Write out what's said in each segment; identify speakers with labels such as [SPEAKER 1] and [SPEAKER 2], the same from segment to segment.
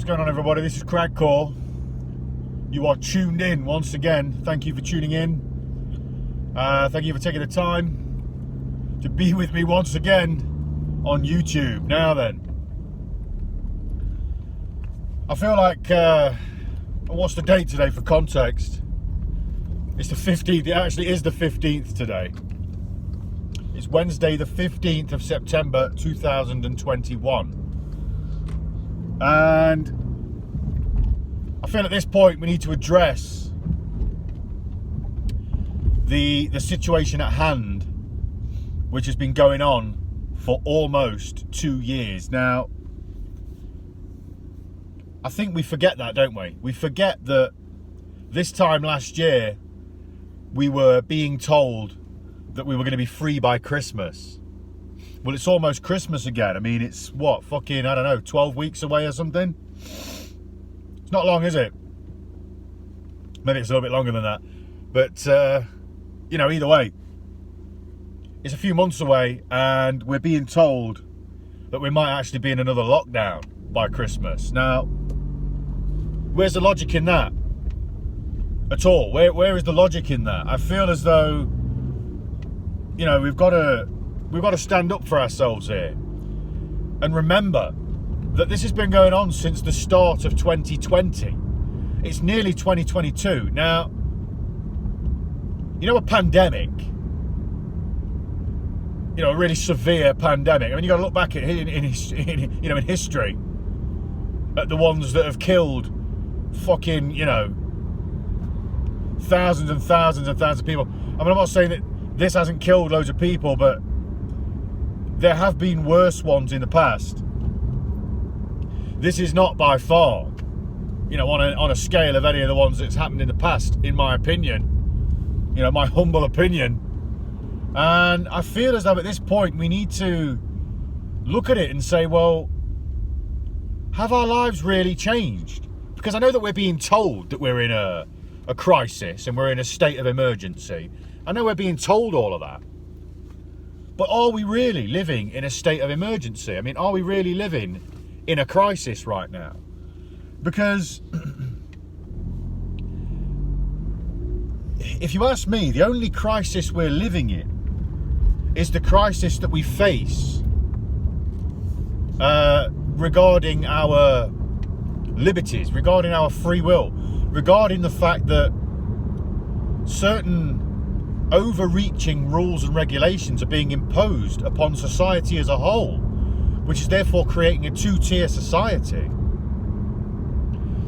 [SPEAKER 1] What's going on, everybody? This is Cragcore. You are tuned in once again. Thank you for tuning in. Thank you for taking the time to be with me once again on YouTube. Now then, I feel like, what's the date today for context? It's the 15th. It actually is the 15th today. It's Wednesday, the 15th of September 2021. And I feel at this point we need to address the situation at hand, which has been going on for almost 2 years. Now, I think we forget that, don't we? We forget that this time last year we were being told that we were going to be free by Christmas. Well, it's almost Christmas again. I mean, it's what, fucking, I don't know, 12 weeks away or something? It's not long, is it? Maybe it's a little bit longer than that. But, you know, either way, it's a few months away and we're being told that we might actually be in another lockdown by Christmas. Now, where's the logic in that? At all? Where is the logic in that? I feel as though, you know, we've got to stand up for ourselves here and remember that this has been going on since the start of 2020. It's nearly 2022 now. You know, a pandemic, you know, a really severe pandemic. I mean, you got to look back at in history at the ones that have killed fucking, you know, thousands and thousands and thousands of people. I mean, I'm not saying that this hasn't killed loads of people, but there have been worse ones in the past. This is not by far, you know, on a scale of any of the ones that's happened in the past, in my opinion, you know, my humble opinion. And I feel as though at this point we need to look at it and say, well, have our lives really changed? Because I know that we're being told that we're in a crisis and we're in a state of emergency. I know we're being told all of that. But are we really living in a state of emergency? I mean, are we really living in a crisis right now? Because if you ask me, the only crisis we're living in is the crisis that we face regarding our liberties, regarding our free will, regarding the fact that certain overreaching rules and regulations are being imposed upon society as a whole, which is therefore creating a two-tier society.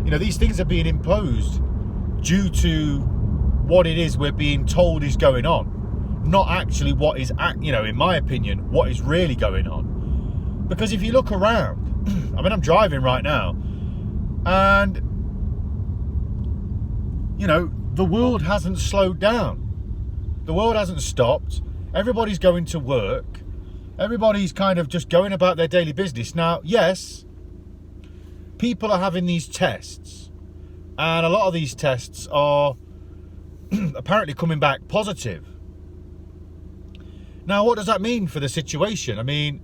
[SPEAKER 1] You know, these things are being imposed due to what it is we're being told is going on, not actually what is, you know, in my opinion, what is really going on. Because if you look around, I mean, I'm driving right now, and, you know, the world hasn't slowed down. The world hasn't stopped. Everybody's going to work. Everybody's kind of just going about their daily business. Now, yes, people are having these tests, and a lot of these tests are apparently coming back positive. Now, what does that mean for the situation? I mean,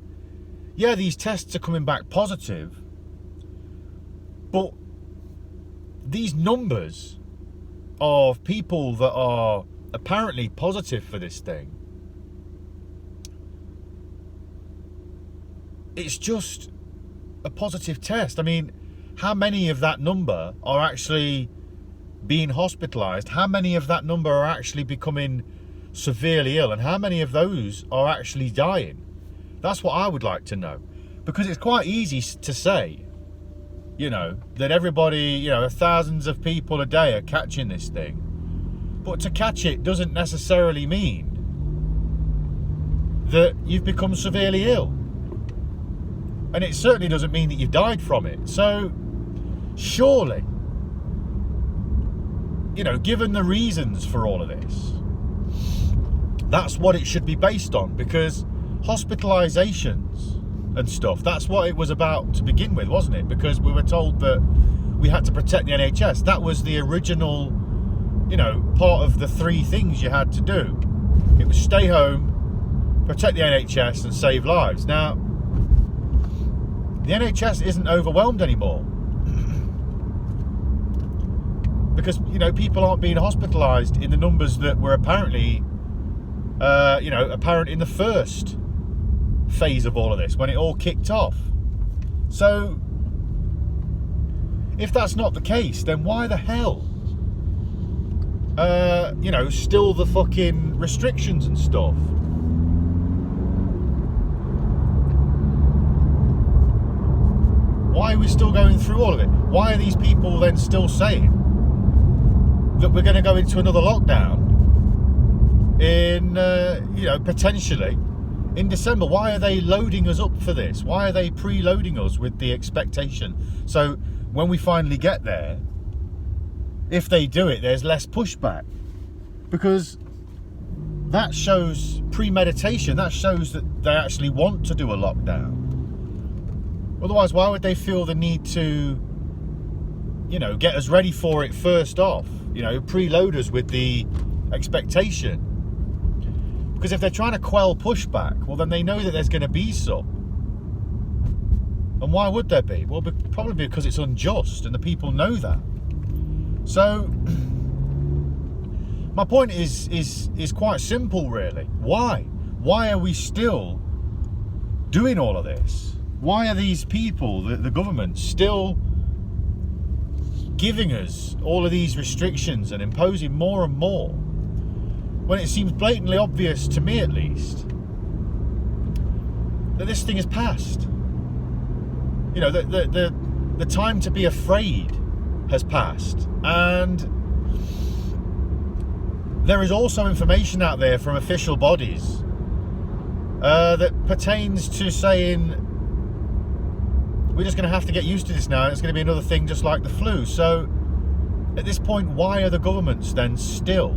[SPEAKER 1] yeah, these tests are coming back positive, but these numbers of people that are apparently positive for this thing, it's just a positive test. I mean, how many of that number are actually being hospitalized? How many of that number are actually becoming severely ill? And how many of those are actually dying? That's what I would like to know. Because it's quite easy to say, you know, that everybody, you know, thousands of people a day are catching this thing. But to catch it doesn't necessarily mean that you've become severely ill. And it certainly doesn't mean that you've died from it. So, surely, you know, given the reasons for all of this, that's what it should be based on. Because hospitalizations and stuff, that's what it was about to begin with, wasn't it? Because we were told that we had to protect the NHS. That was the original, you know, part of the three things you had to do. It was stay home, protect the NHS, and save lives. Now, the NHS isn't overwhelmed anymore. Because, people aren't being hospitalised in the numbers that were apparently, apparent in the first phase of all of this, when it all kicked off. So, if that's not the case, then why the hell, still the fucking restrictions and stuff? Why are we still going through all of it? Why are these people then still saying that we're going to go into another lockdown in, potentially in December? Why are they loading us up for this? Why are they preloading us with the expectation? So when we finally get there, if they do it, there's less pushback. Because that shows premeditation. That shows that they actually want to do a lockdown. Otherwise, why would they feel the need to, get us ready for it first off? Preload us with the expectation. Because if they're trying to quell pushback, well, then they know that there's going to be some. And why would there be? Well, probably because it's unjust, and the people know that. So, my point is quite simple, really. Why? Why are we still doing all of this? Why are these people, the government, still giving us all of these restrictions and imposing more and more, when it seems blatantly obvious, to me at least, that this thing has passed? The time to be afraid has passed. And there is also information out there from official bodies that pertains to saying, we're just going to have to get used to this now. It's going to be another thing just like the flu. So at this point, why are the governments then still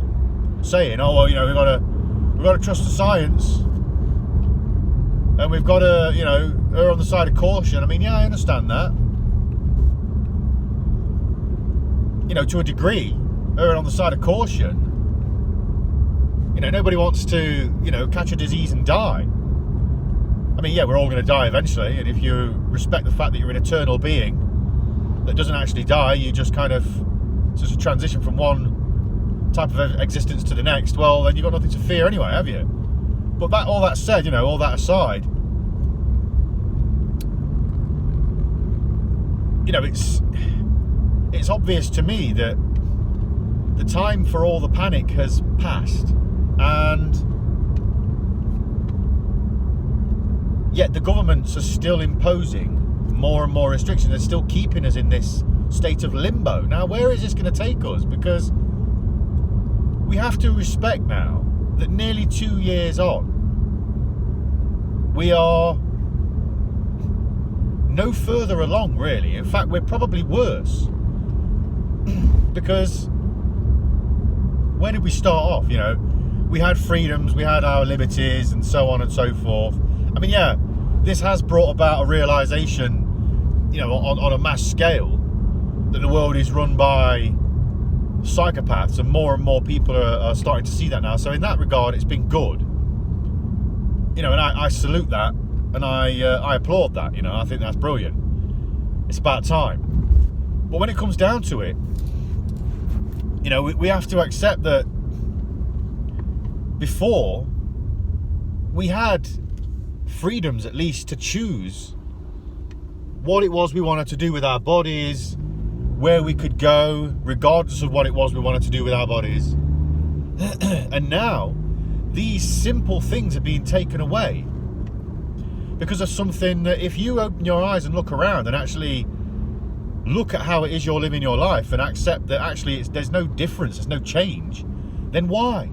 [SPEAKER 1] saying, oh, well, we've got to trust the science, and we've got to, err on the side of caution? I mean, yeah, I understand that. To a degree, err on the side of caution. Nobody wants to, catch a disease and die. I mean, yeah, we're all going to die eventually, and if you respect the fact that you're an eternal being that doesn't actually die, you just kind of just transition from one type of existence to the next, well, then you've got nothing to fear anyway, have you? But all that said, all that aside, it's obvious to me that the time for all the panic has passed, and yet the governments are still imposing more and more restrictions. They're still keeping us in this state of limbo. Now, where is this going to take us? Because we have to respect now that nearly 2 years on, we are no further along, really. In fact, we're probably worse. Because where did we start off? We had freedoms, we had our liberties, and so on and so forth. I mean, yeah, this has brought about a realisation, on a mass scale, that the world is run by psychopaths, and more people are starting to see that now. So in that regard, it's been good. And I salute that, and I applaud that. I think that's brilliant. It's about time. But when it comes down to it, we have to accept that before we had freedoms, at least, to choose what it was we wanted to do with our bodies, where we could go, regardless of what it was we wanted to do with our bodies. And now, these simple things are being taken away because of something that, if you open your eyes and look around and actually look at how it is you're living your life and accept that actually there's no difference, there's no change, then why?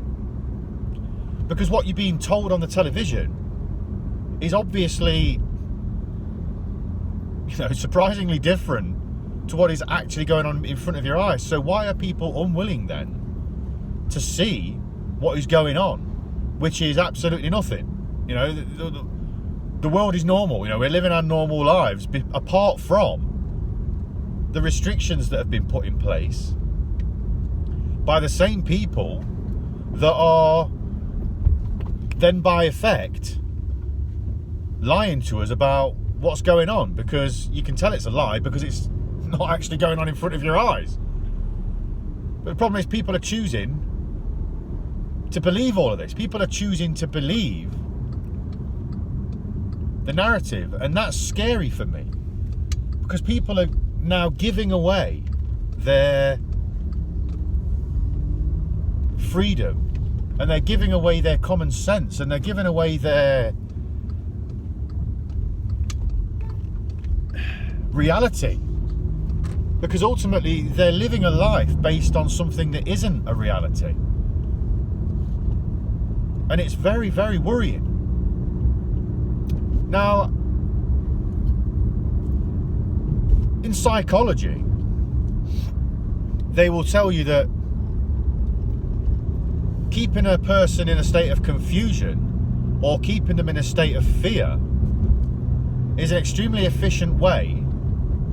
[SPEAKER 1] Because what you're being told on the television is obviously, surprisingly different to what is actually going on in front of your eyes. So why are people unwilling then to see what is going on, which is absolutely nothing? The world is normal. We're living our normal lives apart from the restrictions that have been put in place by the same people that are then, by effect, lying to us about what's going on, because you can tell it's a lie because it's not actually going on in front of your eyes. But the problem is people are choosing to believe all of this. People are choosing to believe the narrative, and that's scary for me, because people are now giving away their freedom, and they're giving away their common sense, and they're giving away their reality, because ultimately they're living a life based on something that isn't a reality. And it's very, very worrying. Now, in psychology, they will tell you that keeping a person in a state of confusion or keeping them in a state of fear is an extremely efficient way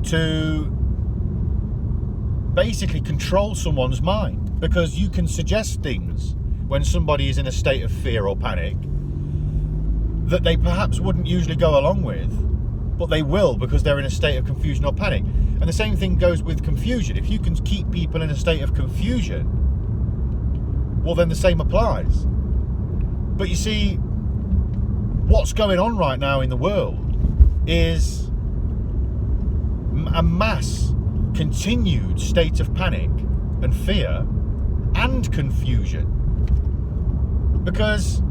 [SPEAKER 1] to basically control someone's mind, because you can suggest things when somebody is in a state of fear or panic that they perhaps wouldn't usually go along with, but they will because they're in a state of confusion or panic. And the same thing goes with confusion. If you can keep people in a state of confusion, well, then the same applies. But you see, what's going on right now in the world is a mass continued state of panic and fear and confusion, because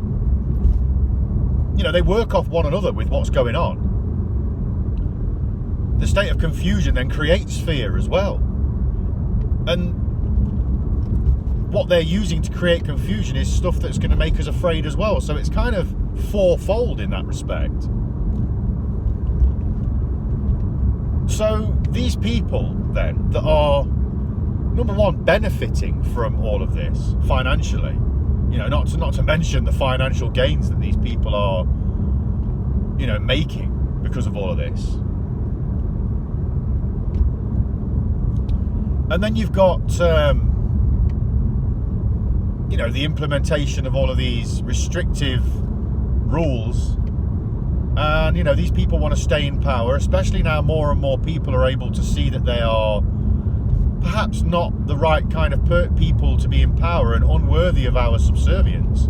[SPEAKER 1] they work off one another with what's going on. The state of confusion then creates fear as well, and what they're using to create confusion is stuff that's going to make us afraid as well. So it's kind of fourfold in that respect. So these people then that are, number one, benefiting from all of this financially, not to mention the financial gains that these people are, making because of all of this. And then you've got, the implementation of all of these restrictive rules. And, these people want to stay in power, especially now more and more people are able to see that they are perhaps not the right kind of people to be in power and unworthy of our subservience.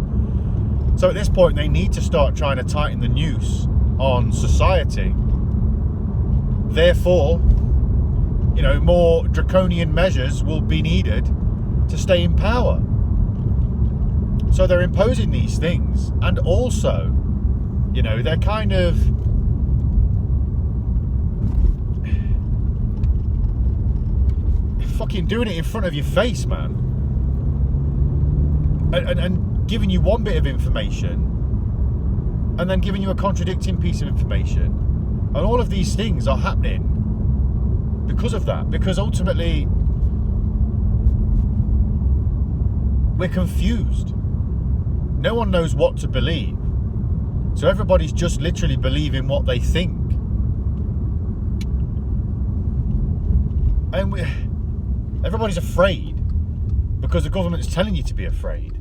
[SPEAKER 1] So at this point, they need to start trying to tighten the noose on society. Therefore, more draconian measures will be needed to stay in power. So they're imposing these things, and also, they're kind of fucking doing it in front of your face, man, and giving you one bit of information and then giving you a contradicting piece of information. And all of these things are happening because of that, because ultimately we're confused. No one knows what to believe, so everybody's just literally believing what they think. And everybody's afraid because the government's telling you to be afraid.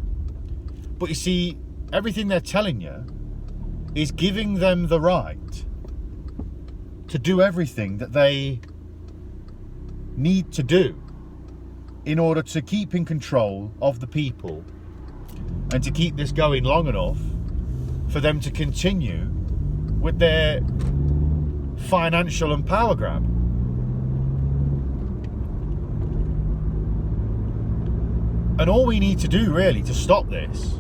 [SPEAKER 1] But you see, everything they're telling you is giving them the right to do everything that they need to do in order to keep in control of the people and to keep this going long enough for them to continue with their financial and power grab. And all we need to do really to stop this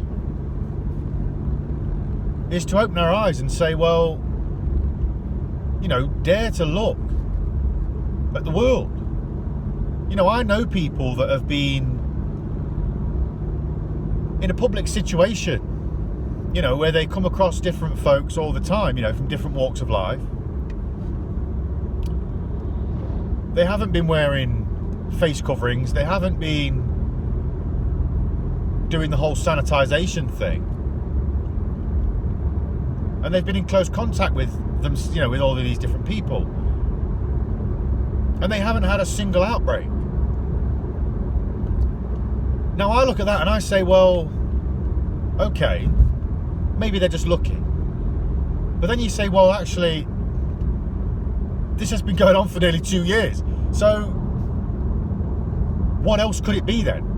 [SPEAKER 1] is to open our eyes and say, well, dare to look at the world. I know people that have been in a public situation, where they come across different folks all the time, from different walks of life. They haven't been wearing face coverings. They haven't been doing the whole sanitization thing. And they've been in close contact with them, with all of these different people. And they haven't had a single outbreak. Now I look at that and I say, well, okay, maybe they're just lucky. But then you say, well, actually, this has been going on for nearly 2 years. So what else could it be then?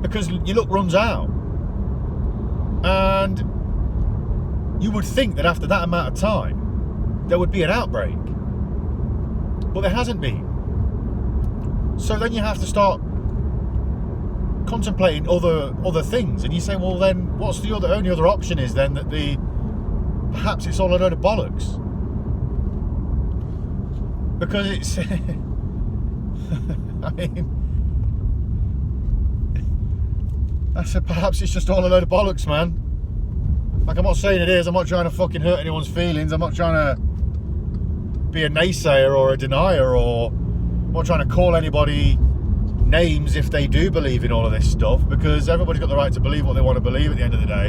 [SPEAKER 1] Because your luck runs out. And you would think that after that amount of time, there would be an outbreak. But there hasn't been. So then you have to start contemplating other things. And you say, well then, what's the only other option is then that perhaps it's all a load of bollocks. Because it's... I mean... I said, perhaps it's just all a load of bollocks, man. Like, I'm not saying it is. I'm not trying to fucking hurt anyone's feelings. I'm not trying to be a naysayer or a denier, or I'm not trying to call anybody names if they do believe in all of this stuff, because everybody's got the right to believe what they want to believe at the end of the day.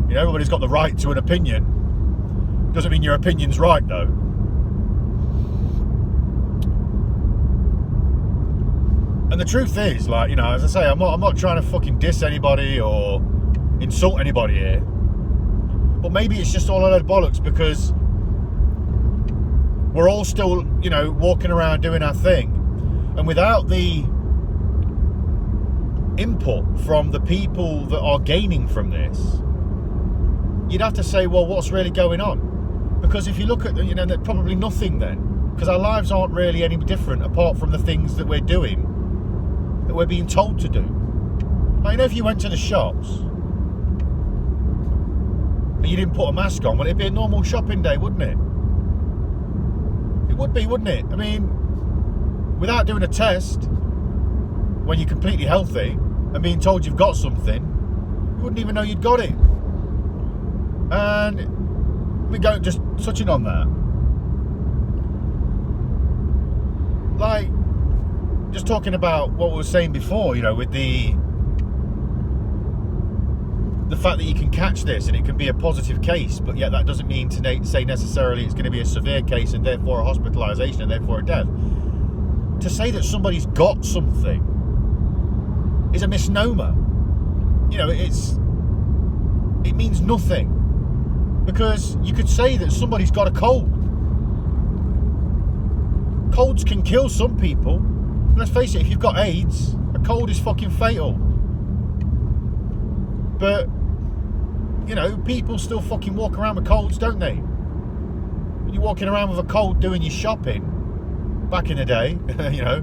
[SPEAKER 1] You know, everybody's got the right to an opinion. Doesn't mean your opinion's right, though. And the truth is, like, you know, as I say, I'm not trying to fucking diss anybody or insult anybody here. But maybe it's just all a load of bollocks, because we're all still, you know, walking around doing our thing. And without the input from the people that are gaining from this, you'd have to say, well, what's really going on? Because if you look at, you know, there's probably nothing then. Because our lives aren't really any different apart from the things that we're doing, that we're being told to do. Like, you know, if you went to the shops and you didn't put a mask on, well, it'd be a normal shopping day, wouldn't it? It would be, wouldn't it? I mean, without doing a test, when you're completely healthy and being told you've got something, you wouldn't even know you'd got it. And we go just touching on that. Like, just talking about what we were saying before, you know, with the fact that you can catch this and it can be a positive case, but yet that doesn't mean to say necessarily it's going to be a severe case and therefore a hospitalisation and therefore a death. To say that somebody's got something is a misnomer. You know, it means nothing. Because you could say that somebody's got a cold. Colds can kill some people. Let's face it, if you've got AIDS, a cold is fucking fatal. But, you know, people still fucking walk around with colds, don't they? When you're walking around with a cold doing your shopping, back in the day, you know,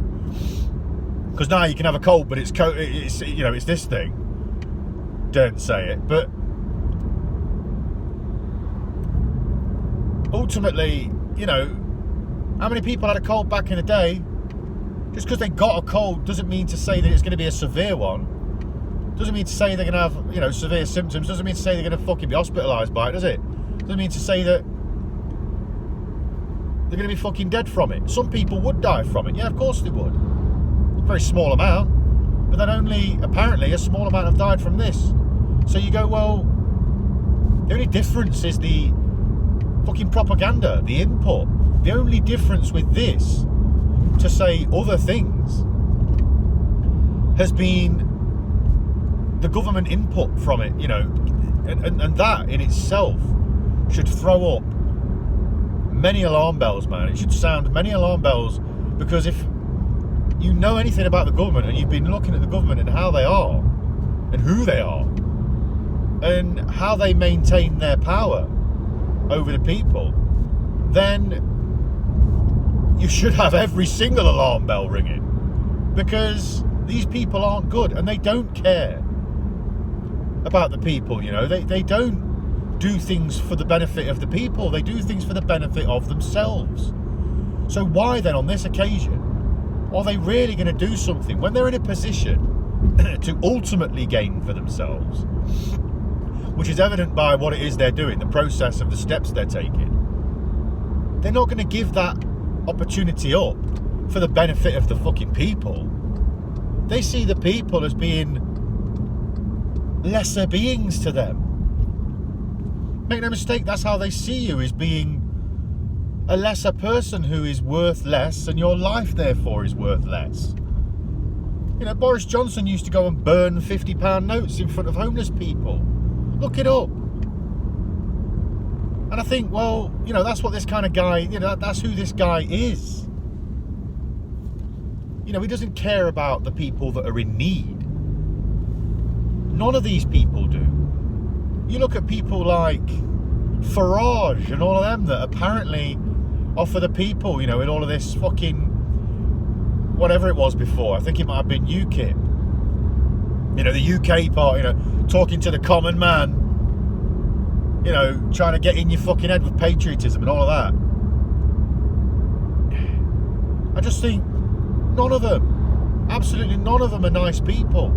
[SPEAKER 1] because now you can have a cold, but it's you know, it's this thing. Don't say it, but ultimately, you know, how many people had a cold back in the day? Just because they got a cold doesn't mean to say that it's going to be a severe one. Doesn't mean to say they're going to have, you know, severe symptoms. Doesn't mean to say they're going to fucking be hospitalised by it, does it? Doesn't mean to say that they're going to be fucking dead from it. Some people would die from it. Yeah, of course they would. A very small amount. But then only, apparently, a small amount have died from this. So you go, well, the only difference is the fucking propaganda, the input. The only difference with this, to say other things, has been the government input from it, you know, and that in itself should throw up many alarm bells, man. It should sound many alarm bells, because if you know anything about the government and you've been looking at the government and how they are and who they are and how they maintain their power over the people, then you should have every single alarm bell ringing, because these people aren't good and they don't care about the people, you know. They don't do things for the benefit of the people. They do things for the benefit of themselves. So why then on this occasion are they really going to do something when they're in a position to ultimately gain for themselves, which is evident by what it is they're doing, the process of the steps they're taking? They're not going to give that opportunity up for the benefit of the fucking people. They see the people as being lesser beings to them. Make no mistake, that's how they see you, as being a lesser person who is worth less, and your life therefore is worth less. You know, Boris Johnson used to go and burn £50 notes in front of homeless people. Look it up. And I think, well, you know, that's what this kind of guy, you know, that's who this guy is. You know, he doesn't care about the people that are in need. None of these people do. You look at people like Farage and all of them that apparently offer the people, you know, in all of this fucking whatever it was before. I think it might have been UKIP. You know, the UK part, you know, talking to the common man, you know, trying to get in your fucking head with patriotism and all of that. I just think none of them, absolutely none of them are nice people.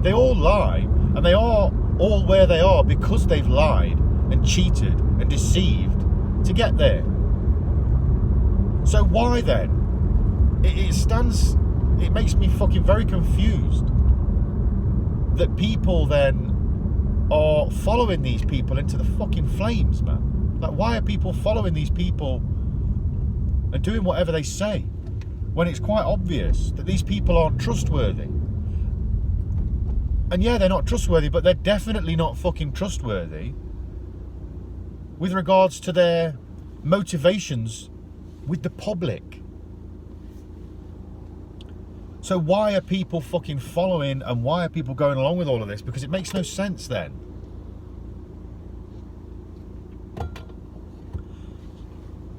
[SPEAKER 1] They all lie, and they are all where they are because they've lied and cheated and deceived to get there. So why then? It makes me fucking very confused that people then are following these people into the fucking flames, man. Like, why are people following these people and doing whatever they say when it's quite obvious that these people aren't trustworthy? And yeah, they're not trustworthy, but they're definitely not fucking trustworthy with regards to their motivations with the public. So why are people fucking following, and why are people going along with all of this? Because it makes no sense then.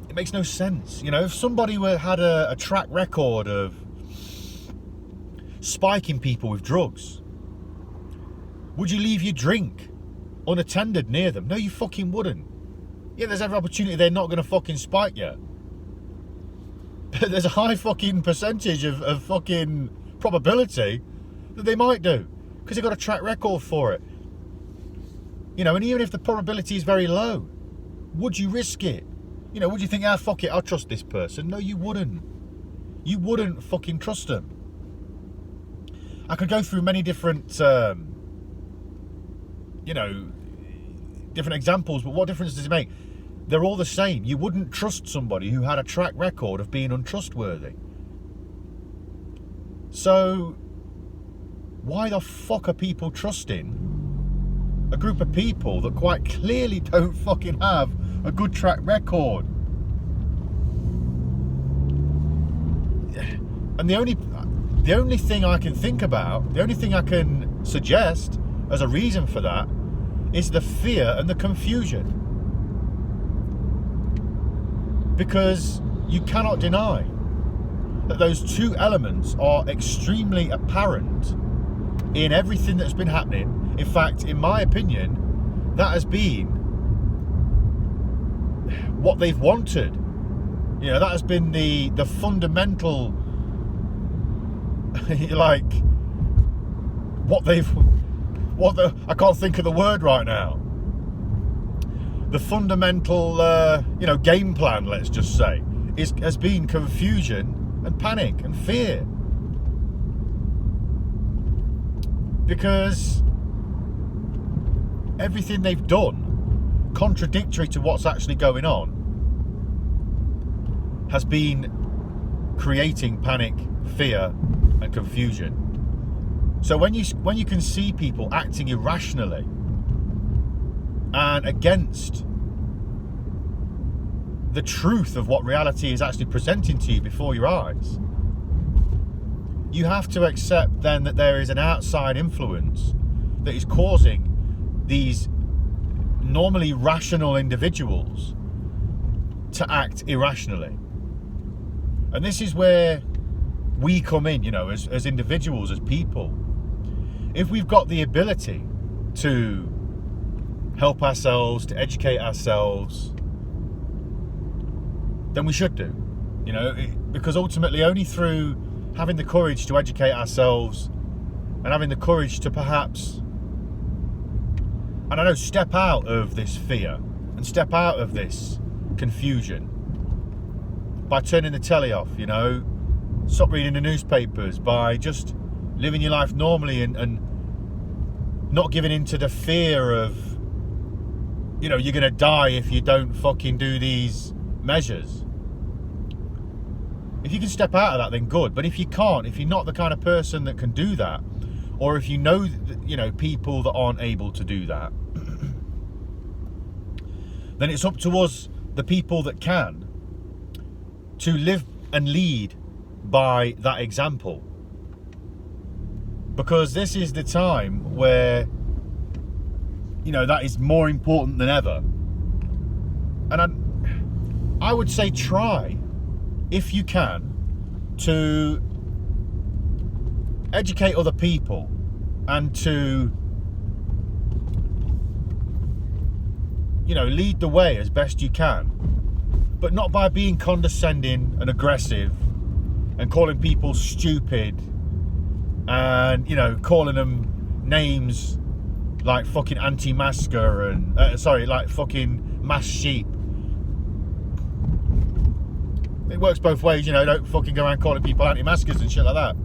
[SPEAKER 1] It makes no sense. You know, if somebody had a track record of spiking people with drugs, would you leave your drink unattended near them? No, you fucking wouldn't. Yeah, there's every opportunity they're not going to fucking spike you. But there's a high fucking percentage of fucking probability that they might do, because they've got a track record for it. You know, and even if the probability is very low, would you risk it? You know, would you think, fuck it, I'll trust this person? No, you wouldn't. You wouldn't fucking trust them. I could go through many different, you know, different examples, but what difference does it make? They're all the same. You wouldn't trust somebody who had a track record of being untrustworthy. So, why the fuck are people trusting a group of people that quite clearly don't fucking have a good track record? And the only thing I can think about, the only thing I can suggest as a reason for that is the fear and the confusion. Because you cannot deny that those two elements are extremely apparent in everything that's been happening. In fact, in my opinion, that has been what they've wanted. You know, that has been the fundamental, like, I can't think of the word right now. The fundamental, game plan, let's just say, has been confusion and panic and fear. Because everything they've done, contradictory to what's actually going on, has been creating panic, fear, and confusion. So when you can see people acting irrationally and against the truth of what reality is actually presenting to you before your eyes, you have to accept then that there is an outside influence that is causing these normally rational individuals to act irrationally. And this is where we come in, you know, as individuals, as people. If we've got the ability to help ourselves, to educate ourselves, then we should do. You know, because ultimately only through having the courage to educate ourselves and having the courage to perhaps, I don't know, step out of this fear and step out of this confusion by turning the telly off, you know, stop reading the newspapers, by just living your life normally and not giving into the fear of, you know, you're going to die if you don't fucking do these measures. If you can step out of that, then good. But if you can't, if you're not the kind of person that can do that, or if you know, you know, people that aren't able to do that, then it's up to us, the people that can, to live and lead by that example. Because this is the time where, you know, that is more important than ever. And I would say try, if you can, to educate other people and to, you know, lead the way as best you can, but not by being condescending and aggressive and calling people stupid and, you know, calling them names like fucking anti-masker and like fucking mass sheep. It works both ways, you know. Don't fucking go around calling people anti-maskers and shit like that.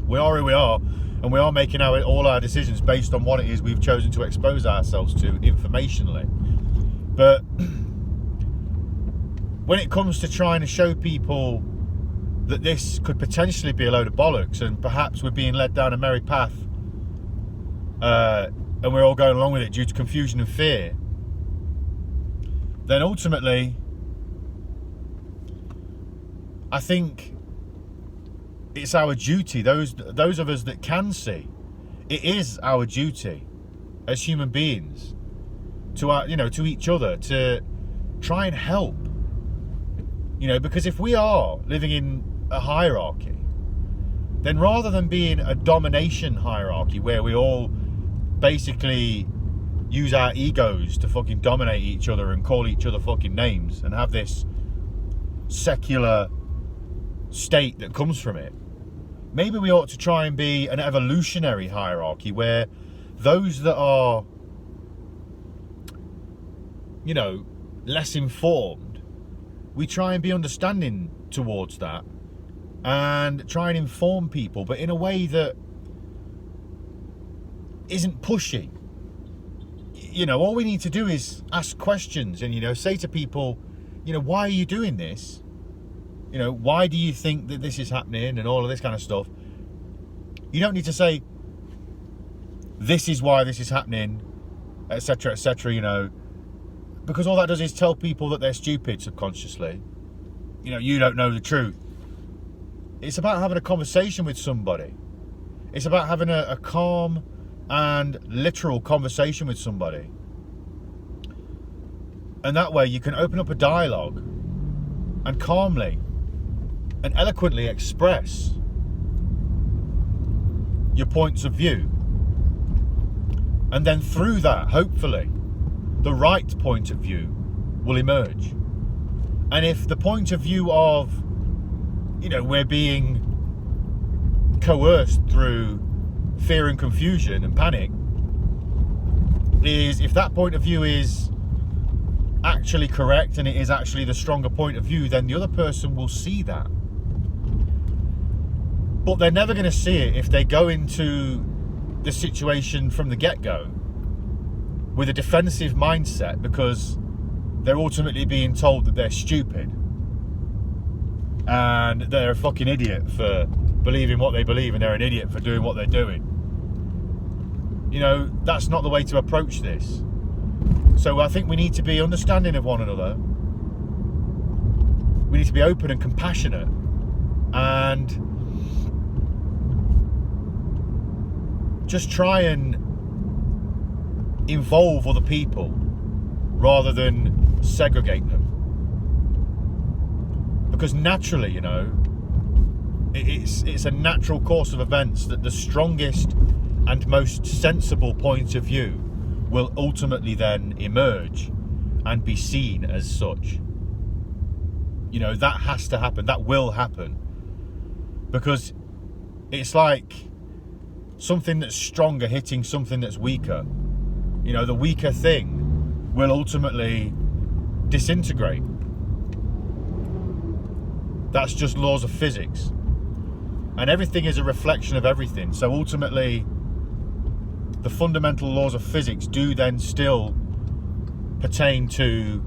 [SPEAKER 1] We are who we are, and we are making all our decisions based on what it is we've chosen to expose ourselves to informationally. But when it comes to trying to show people that this could potentially be a load of bollocks and perhaps we're being led down a merry path and we're all going along with it due to confusion and fear, then ultimately I think it's our duty, those of us that can see, it is our duty as human beings to to each other, to try and help. You know, because if we are living in a hierarchy, then rather than being a domination hierarchy where we all basically use our egos to fucking dominate each other and call each other fucking names and have this secular state that comes from it, maybe we ought to try and be an evolutionary hierarchy where those that are, you know, less informed, we try and be understanding towards that and try and inform people, but in a way that isn't pushy. You know, all we need to do is ask questions and, you know, say to people, you know, why are you doing this? You know, why do you think that this is happening and all of this kind of stuff? You don't need to say, this is why this is happening, etc., etc., you know, because all that does is tell people that they're stupid subconsciously. You know, you don't know the truth. It's about having a conversation with somebody. It's about having a calm and literal conversation with somebody. And that way you can open up a dialogue and calmly and eloquently express your points of view. And then through that, hopefully, the right point of view will emerge. And if the point of view of, you know, we're being coerced through fear and confusion and panic, is if that point of view is actually correct and it is actually the stronger point of view, then the other person will see that. But they're never going to see it if they go into the situation from the get-go with a defensive mindset, because they're ultimately being told that they're stupid and they're a fucking idiot for believing what they believe and they're an idiot for doing what they're doing. You know, that's not the way to approach this. So I think we need to be understanding of one another. We need to be open and compassionate and just try and involve other people rather than segregate them. Because naturally, you know, it's a natural course of events that the strongest and most sensible point of view will ultimately then emerge and be seen as such. You know, that has to happen. That will happen. Because it's like something that's stronger hitting something that's weaker. You know, the weaker thing will ultimately disintegrate. That's just laws of physics. And everything is a reflection of everything. So ultimately, the fundamental laws of physics do then still pertain to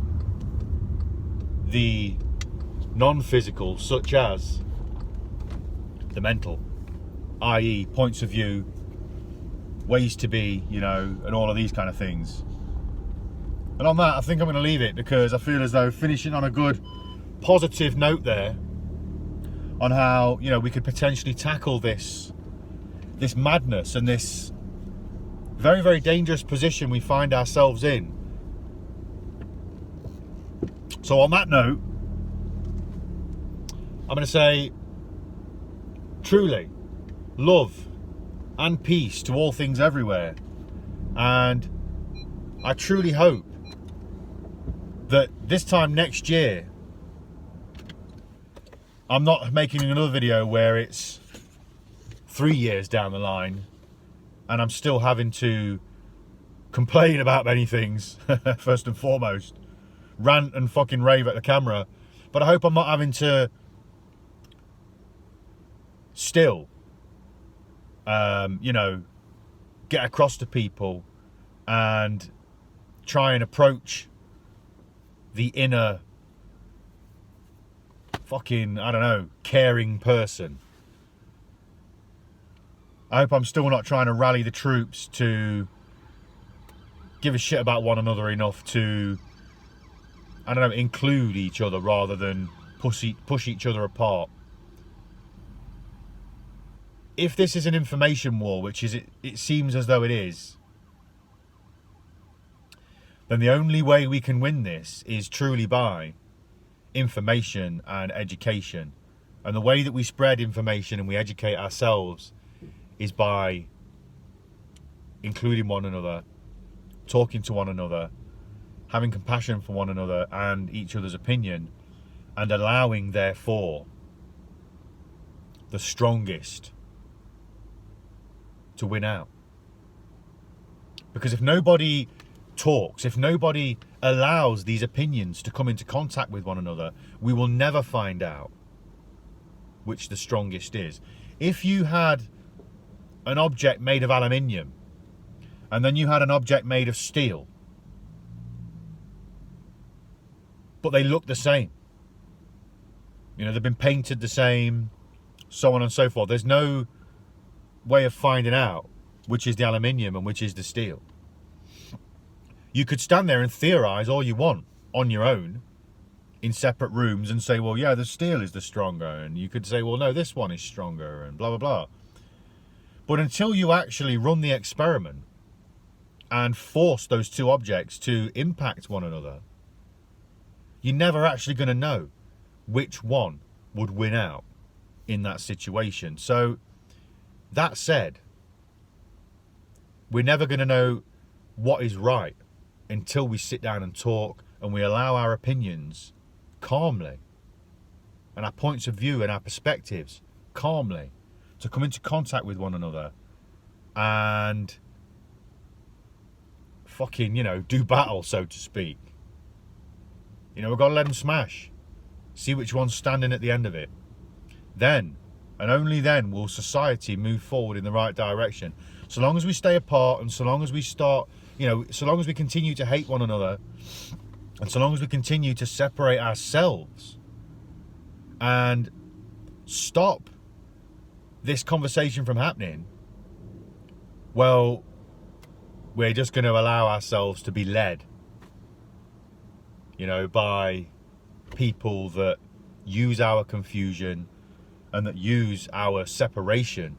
[SPEAKER 1] the non-physical, such as the mental, i.e. points of view, ways to be, you know, and all of these kind of things. And on that, I think I'm going to leave it, because I feel as though finishing on a good positive note there on how, you know, we could potentially tackle this madness and this very, very dangerous position we find ourselves in. So on that note, I'm going to say, truly, love and peace to all things everywhere. And I truly hope that this time next year, I'm not making another video where it's 3 years down the line and I'm still having to complain about many things, first and foremost, rant and fucking rave at the camera. But I hope I'm not having to still, you know, get across to people and try and approach the inner fucking, I don't know, caring person. I hope I'm still not trying to rally the troops to give a shit about one another enough to, I don't know, include each other rather than push each other apart. If this is an information war, which is it seems as though it is, then the only way we can win this is truly by information and education. And the way that we spread information and we educate ourselves is by including one another, talking to one another, having compassion for one another and each other's opinion, and allowing, therefore, the strongest to win out. Because if nobody talks, if nobody allows these opinions to come into contact with one another, we will never find out which the strongest is. If you had an object made of aluminium and then you had an object made of steel, but they look the same, you know, they've been painted the same, so on and so forth, there's no way of finding out which is the aluminium and which is the steel. You could stand there and theorize all you want on your own in separate rooms and say, well, yeah, the steel is the stronger. And you could say, well, no, this one is stronger and blah, blah, blah. But until you actually run the experiment and force those two objects to impact one another, you're never actually going to know which one would win out in that situation. So that said, we're never going to know what is right until we sit down and talk and we allow our opinions calmly and our points of view and our perspectives calmly to come into contact with one another and fucking, you know, do battle, so to speak. You know, we've got to let them smash. See which one's standing at the end of it. Then, and only then, will society move forward in the right direction. So long as we stay apart and so long as we start, you know, so long as we continue to hate one another and so long as we continue to separate ourselves and stop this conversation from happening, well, we're just going to allow ourselves to be led, you know, by people that use our confusion and that use our separation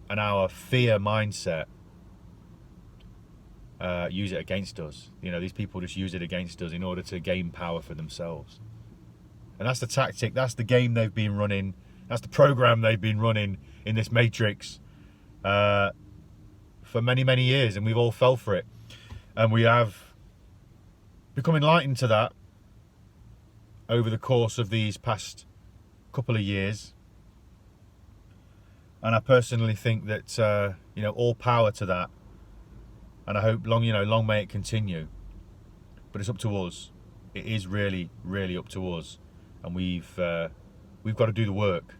[SPEAKER 1] and our fear mindset, use it against us. You know, these people just use it against us in order to gain power for themselves. And that's the tactic, that's the game they've been running, that's the program they've been running in this matrix for many, many years, and we've all fell for it. And we have become enlightened to that over the course of these past couple of years. And I personally think that, you know, all power to that. And I hope long may it continue. But it's up to us. It is really, really up to us. And we've got to do the work.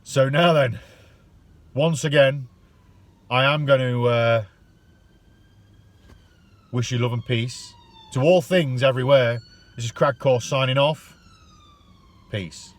[SPEAKER 1] So now then, once again, I am going to wish you love and peace to all things everywhere. This is Cragcore signing off. Peace.